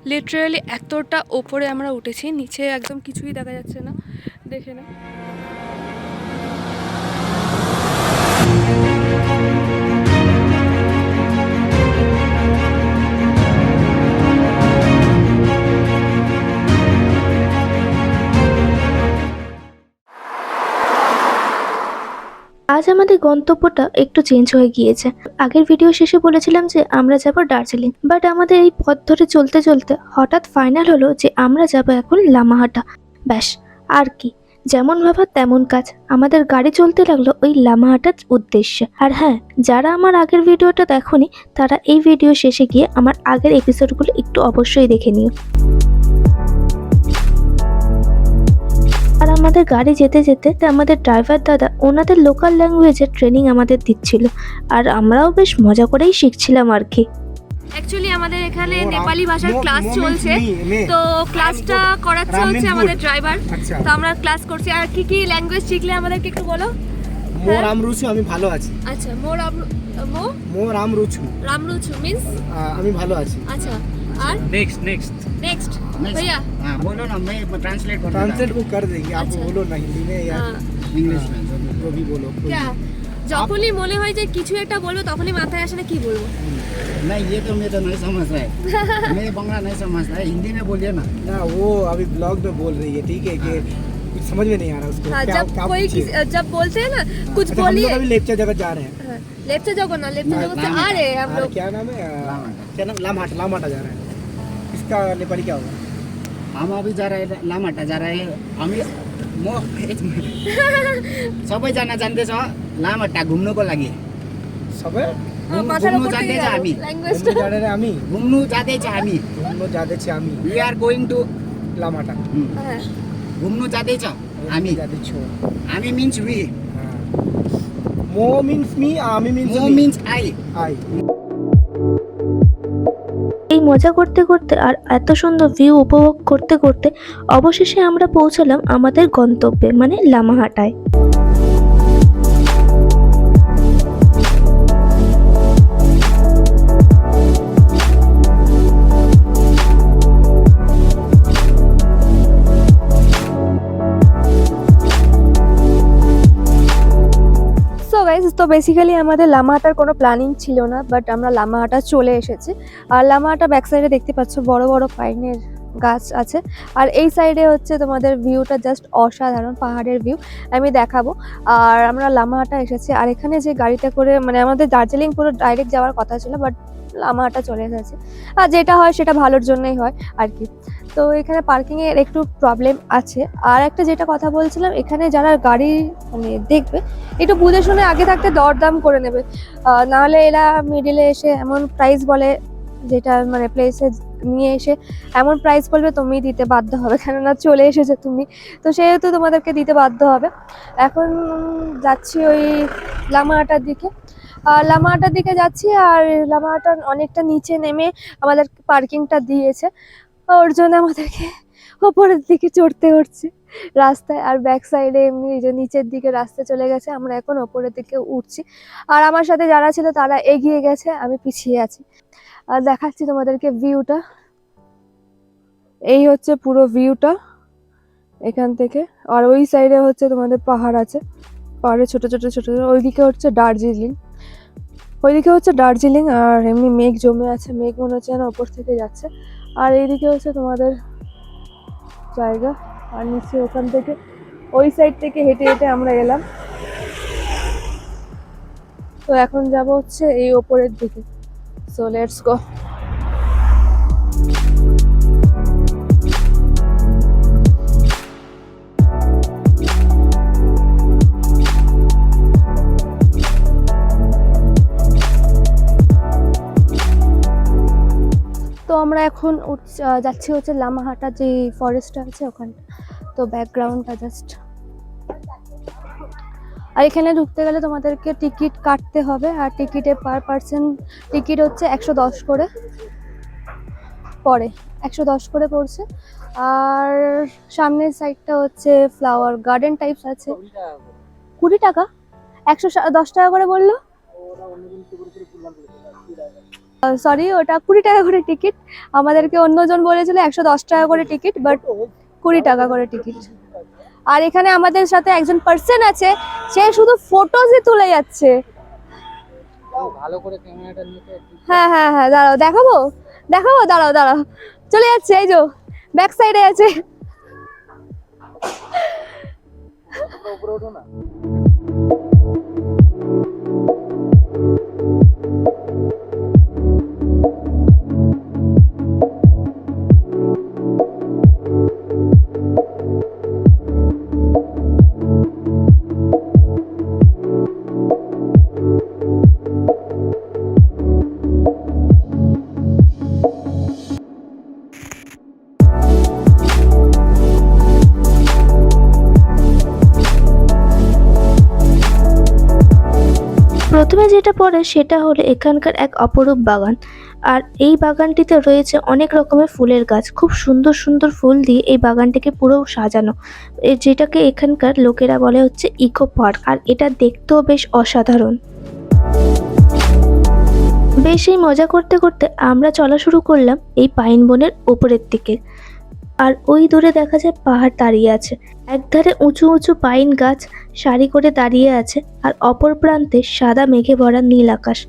Literally এতটা ওপরে আমরা উঠেছি, নিচে একদম কিছুই দেখা যাচ্ছে না, দেখে না। আজ আমাদের গন্তব্যটা একটু চেঞ্জ হয়ে গিয়েছে। আগের ভিডিও শেষে বলেছিলাম যে আমরা যাব দার্জিলিং, বাট আমাদের এই পথ ধরে চলতে চলতে হঠাৎ ফাইনাল হলো যে আমরা যাব এখন লামাহাটা। ব্যাস, আর কি, যেমন ভাবা তেমন কাজ, আমাদের গাড়ি চলতে লাগলো ওই লামাহাটার উদ্দেশ্যে। আর হ্যাঁ, যারা আমার আগের ভিডিওটা দেখোনি তারা এই ভিডিও শেষে গিয়ে আমার আগের এপিসোডগুলো একটু অবশ্যই দেখে নিও। আর আমাদের গাড়ি যেতে যেতে আমাদের ড্রাইভার দাদা ওনাদের লোকাল ল্যাঙ্গুয়েজের ট্রেনিং আমাদের দিচ্ছিল, আর আমরাও বেশ মজা করেই শিখছিলাম আর কি। অ্যাকচুয়ালি আমাদের এখানে নেপালি ভাষার ক্লাস চলছে, তো ক্লাসটা করাচ্ছে হচ্ছে আমাদের ড্রাইভার। তো আমরা ক্লাস করছি। আর কি কি ল্যাঙ্গুয়েজ শিখলে আমাদেরকে একটু বলো। মো রামরুচু, আমি ভালো আছি। আচ্ছা, মো রামরুচু মিন্স আমি ভালো আছি। আচ্ছা, और नेक्स्ट भैया हाँ बोलो ना, मैं ट्रांसलेट ट्रांसलेट वो कर देंगे, आप अच्छा। बोलो ना हिंदी में या इंग्लिश में जो भी बोलो। क्या যখনই মনে হয় যে কিছু একটা বলবো তখনই মাথায় আসে না কি বলবো। नहीं ये तो मैं तो नहीं समझ रहा है मैं बंगला नहीं समझता है, हिंदी में बोलिए ना। ना वो अभी ब्लॉग में बोल रही है, ठीक है कि कुछ समझ में नहीं आ रहा उसको। हाँ, क्या जब क्या कोई पूछिए? जब बोलते हैं ना कुछ अच्छा, हम बोलिए। लोग अभी लेप्चा जगह जा रहे हैं। लेफ्ट जगह ना, लेफ्ट जगह से आ रहे हैं हम और लोग। क्या नाम है? क्या नाम? लामाटा जा रहे हैं। इसका नेपाली क्या होगा? हम अभी जा रहे हैं लामाटा जा रहे हैं। हामी म सबैजना जान्दैछ लामाटा घुम्नुको लागि। सबै हाँ, माথার घुम्नु উপর থেকে जाँदैछ हामी ল্যাঙ্গুয়েজটা। घुम्नु जा रहे हैं हामी। घुम्नु जाँदैछ हामी घुम्नु जाँदैछ हामी वी आर गोइङ टु लामाटा। হ্যাঁ, घुम्नु जाँदैछ हामी जाँदैछ। हामी मिन्स वी, मो means me, आमी means मो me। Mince I. I। এই মজা করতে করতে আর এত সুন্দর ভিউ উপভোগ করতে করতে অবশেষে আমরা পৌঁছালাম আমাদের গন্তব্যে, মানে লামাহাটায়। সো গাইজ, তো বেসিক্যালি আমাদের লামাহাটার কোনো প্ল্যানিং ছিল না, বাট আমরা লামাহাটা চলে এসেছি। আর লামাহাটা ব্যাক সাইডে দেখতে পাচ্ছ বড় বড় পাইনের গাছ আছে, আর এই সাইডে হচ্ছে তোমাদের ভিউটা জাস্ট অসাধারণ, পাহাড়ের ভিউ আমি দেখাবো। আর আমরা লামাহাটা এসেছি, আর এখানে যে গাড়িটা করে মানে আমাদের দার্জিলিং পুরো ডাইরেক্ট যাওয়ার কথা ছিল, বাট লামাহাটা চলে এসেছে। আর যেটা হয় সেটা ভালোর জন্যই হয় আর কি। তো এখানে পার্কিংয়ের একটু প্রবলেম আছে। আর একটা যেটা কথা বলছিলাম, এখানে যারা গাড়ি মানে দেখবে একটু বুঝে শুনে আগে থাকতে দরদাম করে নেবে, নাহলে এরা মিডিলে এসে এমন প্রাইস বলে, যেটা মানে প্লেসে নিয়ে এসে এমন প্রাইস বলবে তুমি দিতে বাধ্য হবে, কেননা চলে এসেছে তুমি, তো সেহেতু তোমাদেরকে দিতে বাধ্য হবে। এখন যাচ্ছি ওই লামাহাটার দিকে, লামাহাটার দিকে যাচ্ছি। আর লামাহাটার অনেকটা নিচে নেমে আমাদের পার্কিংটা দিয়েছে, ওর জন্য আমাদেরকে ওপরের দিকে চড়তে হচ্ছে রাস্তায়। আর ব্যাক সাইডে এমনি যে নিচের দিকে রাস্তা চলে গেছে, আমরা এখন ওপরের দিকে উঠছি। আর আমার সাথে যারা ছিল তারা এগিয়ে গেছে, আমি পিছিয়ে আছি। আর দেখাচ্ছি তোমাদেরকে ভিউটা, এই হচ্ছে পুরো ভিউটা এখান থেকে। আর ওই সাইডে হচ্ছে তোমাদের পাহাড় আছে, পাহাড়ে ছোট ছোট ছোট ছোট, ওইদিকে হচ্ছে দার্জিলিং। আর এমনি মেঘ জমে আছে, মেঘ মনে হচ্ছে যেন ওপর থেকে যাচ্ছে। আর এইদিকে হচ্ছে তোমাদের জায়গা, আর নিচে ওখান থেকে ওই সাইড থেকে হেঁটে হেঁটে আমরা এলাম। তো এখন যাব হচ্ছে এই ওপরের দিকে। So let's go. তো আমরা এখন যাচ্ছি হচ্ছে লামাহাটা যে ফরেস্টটা আছে ওখানটা। তো ব্যাকগ্রাউন্ডটা জাস্ট, আর এখানে ঢুকতে গেলে তোমাদেরকে টিকিট কাটতে হবে। আর টিকিটে পার পার্সন টিকিট হচ্ছে 110 করে পড়ে, 110 করে পড়ছে। আর সামনের সাইডটা হচ্ছে ফ্লাওয়ার গার্ডেন টাইপস আছে। 20 টাকা, 110 টাকা করে বললো। সরি, ওটা 20 টাকা করে টিকিট। আমাদেরকে অন্যজন বলেছিল 110 টাকা করে টিকিট, বাট 20 টাকা করে টিকিট। আর এখানে আমাদের সাথে একজন পার্সন আছে, সে শুধু ফটোজই তুলে যাচ্ছে। ভালো করে ক্যামেরাটা নিতে। হ্যাঁ হ্যাঁ হ্যাঁ, দাঁড়াও, দেখাবো দেখাবো, দাঁড়াও দাঁড়াও, চলে যাচ্ছে, এই যে ব্যাক সাইডে আছে। উপরে ওঠো না। প্রথমে যেটা পড়ে সেটা হলো এখানকার এক অপরূপ বাগান। আর এই বাগানটিতে রয়েছে অনেক রকমের ফুলের গাছ, খুব সুন্দর সুন্দর ফুল দিয়ে এই বাগানটিকে পুরো সাজানো, যেটাকে এখানকার লোকেরা বলে হচ্ছে ইকো পার্ক। আর এটা দেখতেও বেশ অসাধারণ। বেশ এই মজা করতে করতে আমরা চলা শুরু করলাম এই পাইন বনের ওপরের দিকে। আর ওই দূরে দেখা যায় পাহাড় দাঁড়িয়ে আছে, একধারে উঁচু উঁচু পাইন গাছ সারি করে দাঁড়িয়ে আছে, আর অপর প্রান্তে সাদা মেঘে ভরা নীল আকাশ।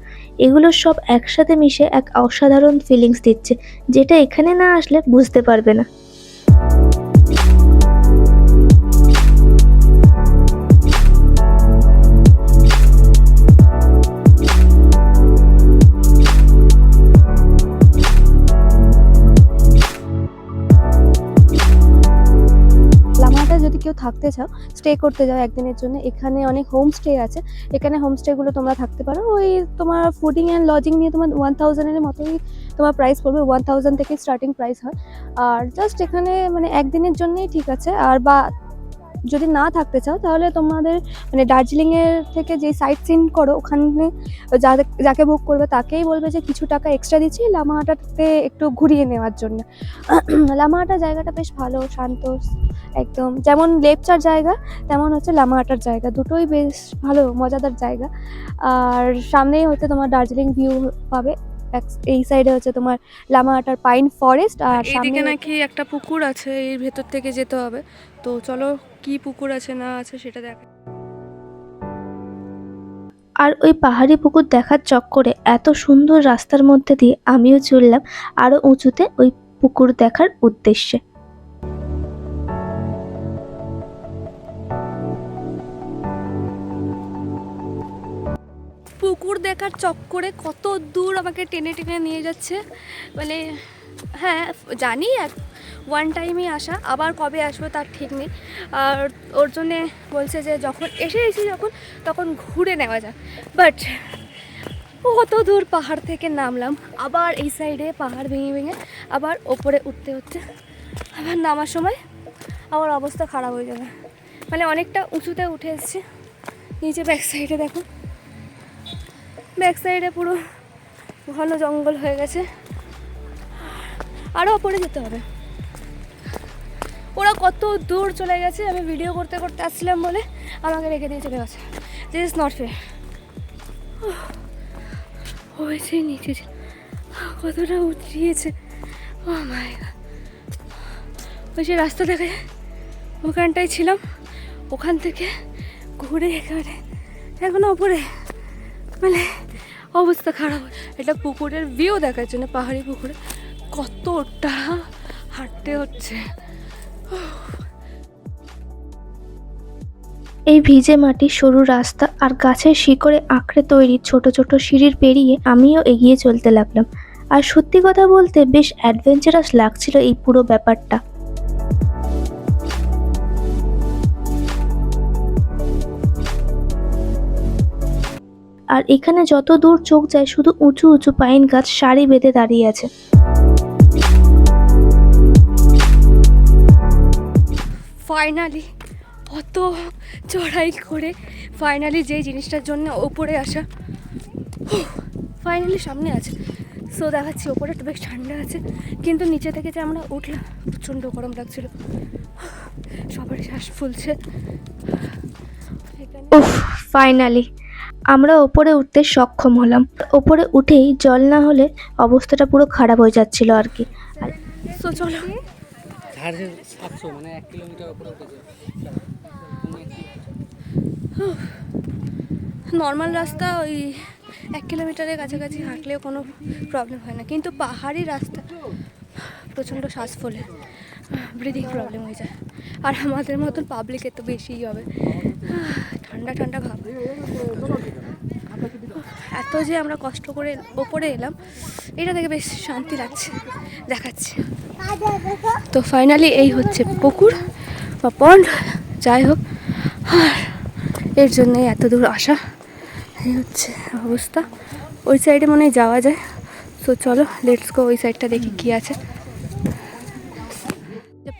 এগুলো সব একসাথে মিশে এক অসাধারণ ফিলিংস দিচ্ছে, যেটা এখানে না আসলে বুঝতে পারবে না। যদি কেউ থাকতে চাও, স্টে করতে যাও একদিনের জন্য, এখানে অনেক হোমস্টে আছে। এখানে হোমস্টেগুলো তোমরা থাকতে পারো। ওই তোমার ফুডিং অ্যান্ড লজিং নিয়ে তোমার 1000-এর মতোই তোমার প্রাইস পড়বে, 1000 থেকে স্টার্টিং প্রাইস হয়। আর জাস্ট এখানে মানে একদিনের জন্যই ঠিক আছে। আর বা যদি না থাকতে চাও তাহলে তোমাদের মানে দার্জিলিংয়ের থেকে যে সাইট সিন করো ওখানে যাকে বুক করবে তাকেই বলবে যে কিছু টাকা এক্সট্রা দিচ্ছি লামাহাটাতে একটু ঘুরিয়ে নেওয়ার জন্য। লামাহাটা জায়গাটা বেশ ভালো, শান্ত একদম, যেমন লেপচার জায়গা তেমন হচ্ছে লামাহাটার জায়গা, দুটোই বেশ ভালো মজাদার জায়গা। আর সামনেই হচ্ছে তোমার দার্জিলিং ভিউ পাবে। এই সাইডে হচ্ছে তোমার লামাহাটার পাইন ফরেস্ট, আর এইদিকে নাকি একটা পুকুর আছে, এর ভেতর থেকে যেতে হবে। তো চলো কি পুকুর আছে না আছে সেটা দেখ। আর ওই পাহাড়ি পুকুর দেখার চক্করে এত সুন্দর রাস্তার মধ্যে দিয়ে আমিও চললাম আরো উঁচুতে ওই পুকুর দেখার উদ্দেশ্যে। পুকুর দেখার চক্করে কত দূর আমাকে টেনে টেনে নিয়ে যাচ্ছে, মানে হ্যাঁ জানি ওয়ান টাইমই আসা, আবার কবে আসবে তার ঠিক নেই। আর ওর জন্যে বলছে যে যখন এসেছি তখন ঘুরে নেওয়া যাক। বাট কত দূর পাহাড় থেকে নামলাম, আবার এই সাইডে পাহাড় ভেঙে ভেঙে আবার ওপরে উঠতে হচ্ছে, আবার নামার সময় আমার অবস্থা খারাপ হয়ে যাবে। মানে অনেকটা উঁচুতে উঠে এসেছি। নিচে ব্যাক সাইডে দেখো, ব্যাক সাইডে পুরো ঘন জঙ্গল হয়ে গেছে, আরও ওপরে যেতে হবে। ওরা কত দূর চলে গেছে, আমি ভিডিও করতে করতে আসছিলাম বলে আমাকে রেখে দিয়ে চলে গেছে। This is not fair. হয়েছে নিচে কতটা উঠিয়েছে, ও মাই গড। ওই যে রাস্তা দেখা যায় ওখানটায় ছিলাম, ওখান থেকে ঘুরে এখানে এখন ওপরে, মানে অবস্থা খারাপ। এটা পুকুরের ভিউ দেখার জন্য, পাহাড়ি পুকুরে কতটা হাঁটতে হচ্ছে। এই ভিজে মাটি, সরু রাস্তা আর গাছের শিকড়ে আঁকড়ে তৈরি ছোট ছোট সিঁড়ির পেরিয়ে আমিও এগিয়ে চলতে লাগলাম। আর সত্যি কথা বলতে বেশ অ্যাডভেঞ্চারাস লাগছিল এই পুরো ব্যাপারটা। আর এখানে যত দূর চোখ যায় শুধু উঁচু উঁচু পাইন গাছ সারি বেঁধে দাঁড়িয়ে আছে। ফাইনালি অত চড়াই করে ফাইনালি যেই জিনিসটার জন্য ওপরে আসা, ফাইনালি সামনে আছে। সো দেখাচ্ছি ওপরে তো বেশ ঠান্ডা আছে, কিন্তু নিচে থেকে যে আমরা উঠলাম প্রচণ্ড গরম লাগছিল, সবারই শ্বাস ফুলছে। উফ, ফাইনালি আমরা ওপরে উঠতে সক্ষম হলাম। ওপরে উঠেই জল না হলে অবস্থাটা পুরো খারাপ হয়ে যাচ্ছিল আর কি। তো চলো, ঝাড় 700 মানে 1 কিলোমিটার উপরে উঠেছে। নর্মাল রাস্তা ওই 1 কিলোমিটারের কাছাকাছি হাঁটলেও কোনো প্রবলেম হয় না, কিন্তু পাহাড়ি রাস্তা প্রচণ্ড শ্বাস ফোলে, ব্রিদিং প্রবলেম হয়ে যায়। আর আমাদের মতন পাবলিকের তো বেশিই হবে, ঠান্ডা ঠান্ডা ভাব। এত যে আমরা কষ্ট করে ওপরে এলাম, এটা দেখে বেশ শান্তি লাগছে, দেখাচ্ছে। তো ফাইনালি এই হচ্ছে পুকুর বা পন্ড, যাই হোক, আর এর জন্যই এত দূর আসা। এই হচ্ছে অবস্থা। ওই সাইডে মনে হয় যাওয়া যায়, তো চলো লেটস গো, ওই সাইডটা দেখি কী আছে।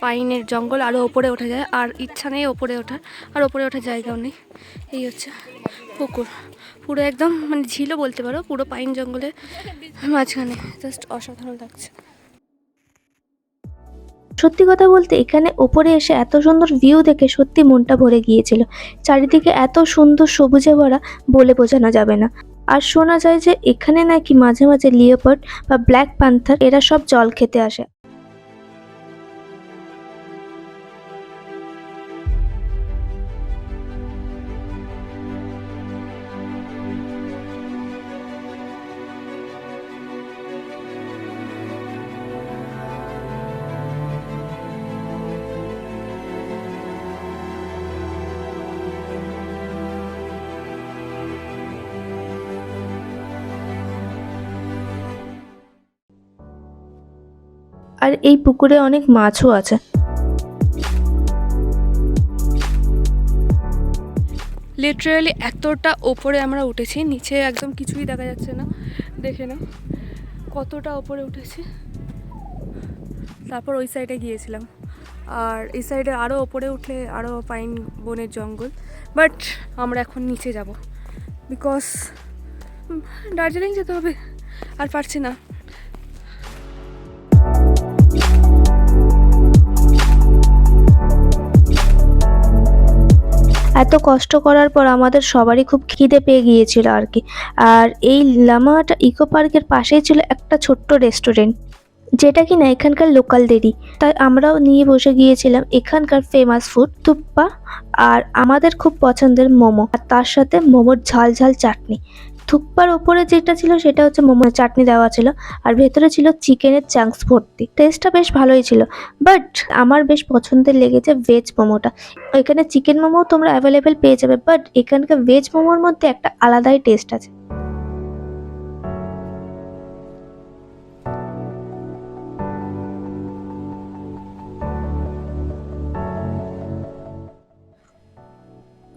পাইনের জঙ্গল, আরও ওপরে ওঠা যায়, আর ইচ্ছা নেই ওপরে ওঠার, আর ওপরে ওঠার জায়গাও নেই। এই হচ্ছে পুকুর, পুরো একদম মানে ঝিলও বলতে পারো, পুরো পাইন জঙ্গলের মাঝখানে, জাস্ট অসাধারণ লাগছে। সত্যি কথা বলতে এখানে ওপরে এসে এত সুন্দর ভিউ দেখে সত্যি মনটা ভরে গিয়েছিল। চারিদিকে এত সুন্দর সবুজে ভরা, বলে বোঝানো যাবে না। আর শোনা যায় যে এখানে নাকি মাঝে মাঝে লিওপার্ড বা ব্ল্যাক প্যান্থার এরা সব জল খেতে আসে। আর এই পুকুরে অনেক মাছও আছে। লিটারালি এতটা ওপরে আমরা উঠেছি, নিচে একদম কিছুই দেখা যাচ্ছে না, দেখে না কতটা ওপরে উঠেছি। তারপর ওই সাইডে গিয়েছিলাম, আর এই সাইডে আরও ওপরে উঠলে আরও পাইন বনের জঙ্গল, বাট আমরা এখন নিচে যাব বিকজ দার্জিলিং যেতে হবে, আর পারছি না। এত কষ্ট করার পর আমাদের সবারই খুব খিদে পেয়ে গিয়েছিল আর কি। আর এই লামাহাটা ইকো পার্কের পাশেই ছিল একটা ছোট্ট রেস্টুরেন্ট, যেটা কিনা এখানকার লোকালদেরই। তাই আমরাও নিয়ে বসে গিয়েছিলাম এখানকার ফেমাস ফুড থুপ্পা, আর আমাদের খুব পছন্দের মোমো, আর তার সাথে মোমোর ঝাল ঝাল চাটনি। থুপ্পার ওপরে যেটা ছিল সেটা হচ্ছে মোমো চাটনি দেওয়া ছিল, আর ভেতরে ছিল চিকেনের চাংস ভর্তি। টেস্টটা বেশ ভালোই ছিল, বাট আমার বেশ পছন্দের লেগেছে ভেজ মোমোটা। এখানে চিকেন মোমো তোমরা অ্যাভেলেবেল পেয়ে যাবে, বাট এখানকার ভেজ মোমোর মধ্যে একটা আলাদাই টেস্ট আছে।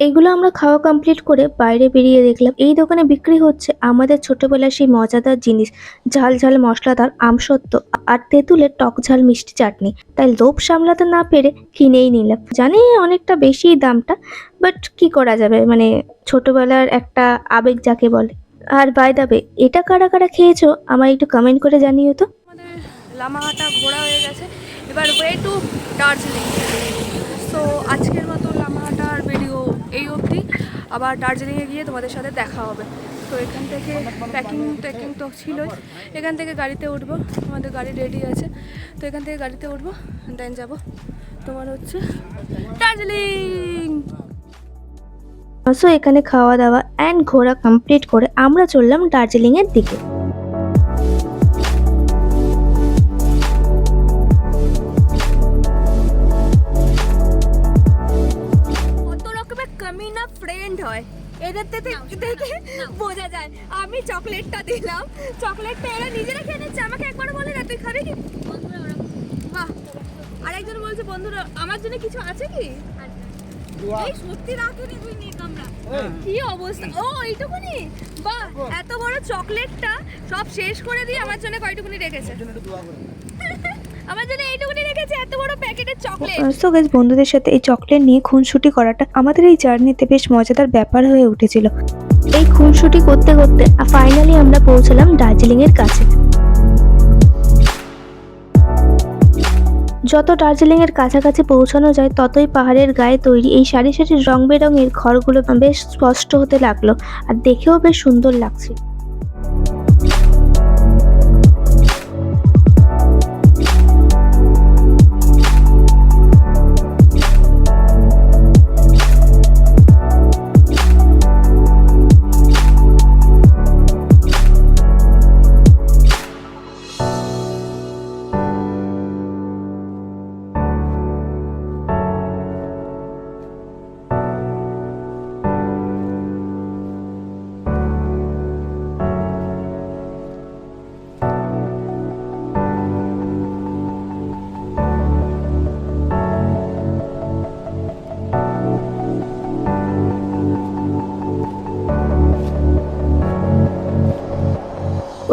এইগুলো আমরা খাওয়া কমপ্লিট করে বাইরে বেরিয়ে দেখলাম এই দোকানে বিক্রি হচ্ছে আমাদের ছোটবেলার সেই মজাদার জিনিস, ঝাল ঝাল মশলাদার আমসত্ত্ব আর তেঁতুলের টক ঝাল মিষ্টি চাটনি। তাই লোভ সামলাতে না পেরে কিনেই নিলাম। জানি অনেকটা বেশি দামটা, বাট কি করা যাবে, মানে ছোটবেলার একটা আবেগ যাকে বলে। আর বাই দ্য ওয়ে, এটা কারা কারা খেয়েছো আমায় একটু কমেন্ট করে জানিও তো। আমাদের লামাহাটা ঘোরা হয়ে গেছে, এবার ওয়ে টু দার্জিলিং। সো আজকের মতো লামাহাটার ভিডিও এই অবধি, আবার দার্জিলিংয়ে গিয়ে তোমাদের সাথে দেখা হবে। তো এখান থেকে প্যাকিং তো ছিলই, এখান থেকে গাড়িতে উঠবো, আমাদের গাড়ি রেডি আছে, তো এখান থেকে গাড়িতে উঠবো, দেন যাব তোমার হচ্ছে দার্জিলিং। সো এখানে খাওয়া দাওয়া অ্যান্ড ঘোরা কমপ্লিট করে আমরা চললাম দার্জিলিংয়ের দিকে। কত রকমের কামিনা ফ্রেন্ড হয় এদের থেকে বোঝা যায়। আমি চকলেটটা দিলাম, চকলেটটা এরা নিজেরা খেয়ে নিচ্ছে, আমাকে একবার বলে না তুই খাবি কি। বাহ, আরেকজন বলছে বন্ধুরা আমার জন্য কিছু আছে কি, এই সত্যি রাখেনি তুই নে কামরা। কি অবস্থা, ও এইটুকুনি, বাহ, এত বড় চকলেটটা সব শেষ করে দিয়ে আমার জন্য কয়টুকুনি রেখেছে, আমার জন্য এইটুকুনি রেখেছে, এত বড় প্যাকেটের চকলেট। সো গাইস, বন্ধুদের সাথে এই চকলেট নিয়ে খুনসুটি করাটা আমাদের এই জার্নিতে বেশ মজাদার ব্যাপার হয়ে উঠেছিল। এই খুনসুটি করতে করতে ফাইনালি আমরা পৌঁছলাম দার্জিলিং এর কাছে। যত দার্জিলিং এর কাছাকাছি পৌঁছানো যায় ততই পাহাড়ের গায়ে তৈরি এই সারি সারি রং বেরঙের ঘরগুলো বেশ স্পষ্ট হতে লাগলো আর দেখেও বেশ সুন্দর লাগছে।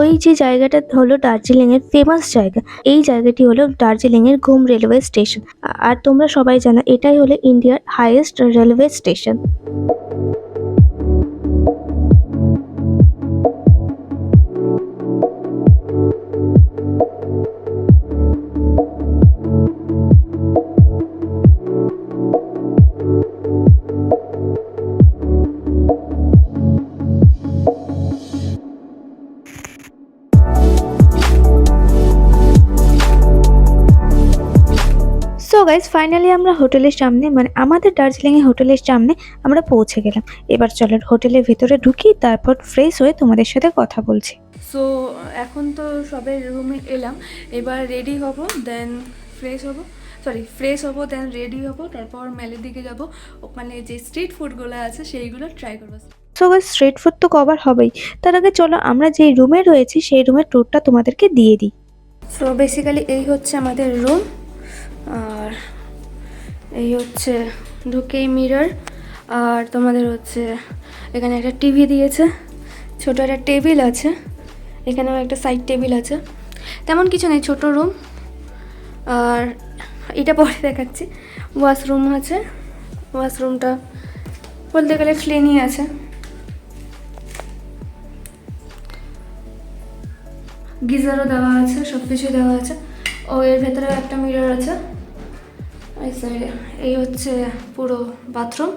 ওই যে জায়গাটা হলো দার্জিলিং এর ফেমাস জায়গা, এই জায়গাটি হলো দার্জিলিং এর ঘুম রেলওয়ে স্টেশন। আর তোমরা সবাই জানো এটাই হলো ইন্ডিয়ার highest railway station. So guys finally আমরা হোটেলের সামনে মানে আমাদের দার্জিলিংয়ে হোটেলের সামনে আমরা পৌঁছে গেলাম। এবার চলো হোটেলের ভিতরে ঢুকি, তারপর ফ্রেশ হয়ে তোমাদের সাথে কথা বলছি। সো এখন তো সবে রুমে এলাম, এবার রেডি হব, দেন ফ্রেশ হবো দেন রেডি হবো, তারপর মেলের দিকে যাব, ওখানে যে স্ট্রিট ফুডগুলো আছে সেইগুলো ট্রাই করবো। সো গাইস স্ট্রিট ফুড তো কভার হবেই, তার আগে চলো আমরা যে রুমে রয়েছি সেই রুমের ট্যুরটা তোমাদেরকে দিয়ে দিই। সো বেসিক্যালি এই হচ্ছে আমাদের রুম, আর এই হচ্ছে ঢুকেই মিরর, আর তোমাদের হচ্ছে এখানে একটা টিভি দিয়েছে, ছোটো একটা টেবিল আছে, এখানেও একটা সাইড টেবিল আছে, তেমন কিছু নেই, ছোট রুম। আর এটা পরে দেখাচ্ছি, ওয়াশরুম আছে, ওয়াশরুমটা বলতে গেলে ক্লিনই আছে। গিজারও দেওয়া আছে, সব কিছুই দেওয়া আছে। ও এর ভেতরে একটা মিরর আছে এই সাইডে। এই হচ্ছে পুরো বাথরুম।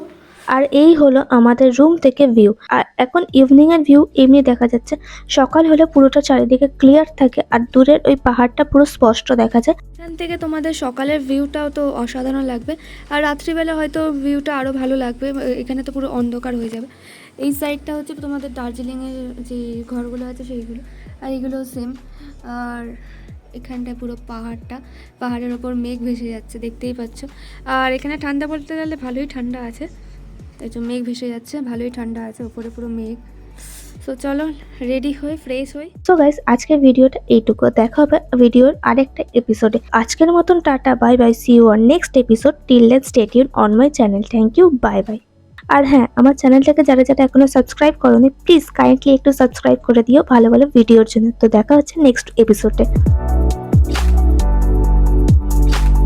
আর এই হলো আমাদের রুম থেকে ভিউ। আর এখন ইভিনিং এর ভিউ এমনি দেখা যাচ্ছে, সকাল হলে পুরোটা চারিদিকে ক্লিয়ার থাকে আর দূরের ওই পাহাড়টা পুরো স্পষ্ট দেখা যায়। এখান থেকে তোমাদের সকালের ভিউটাও তো অসাধারণ লাগবে, আর রাত্রিবেলা হয়তো ভিউটা আরও ভালো লাগবে, এখানে তো পুরো অন্ধকার হয়ে যাবে। এই সাইডটা হচ্ছে তোমাদের দার্জিলিংয়ের যে ঘরগুলো আছে সেইগুলো, আর এইগুলো সেম। আর এখানটায় পুরো পাহাড়ের ওপর মেঘ ভেসে যাচ্ছে, দেখতেই পাচ্ছ। আর এখানে ঠান্ডা বলতে গেলে ভালোই ঠান্ডা আছে, এই যে মেঘ ভেসে যাচ্ছে, ভালোই ঠান্ডা আছে, ওপরে পুরো মেঘ। সো চলো রেডি হই, ফ্রেশ হই। সো গাইস আজকের ভিডিওটা এইটুকু, দেখা হবে ভিডিওর আরেকটা এপিসোডে। আজকের মতন tata, bye bye, see you on next episode. Till then stay tune on my channel. Thank you, bye bye. আর হ্যাঁ, আমার চ্যানেলটাকে যারা এখনো সাবস্ক্রাইব করোনি প্লিজ কাইন্ডলি একটু সাবস্ক্রাইব করে দিও ভালো ভালো ভিডিওর জন্য। তো দেখা হচ্ছে নেক্সট এপিসোডে।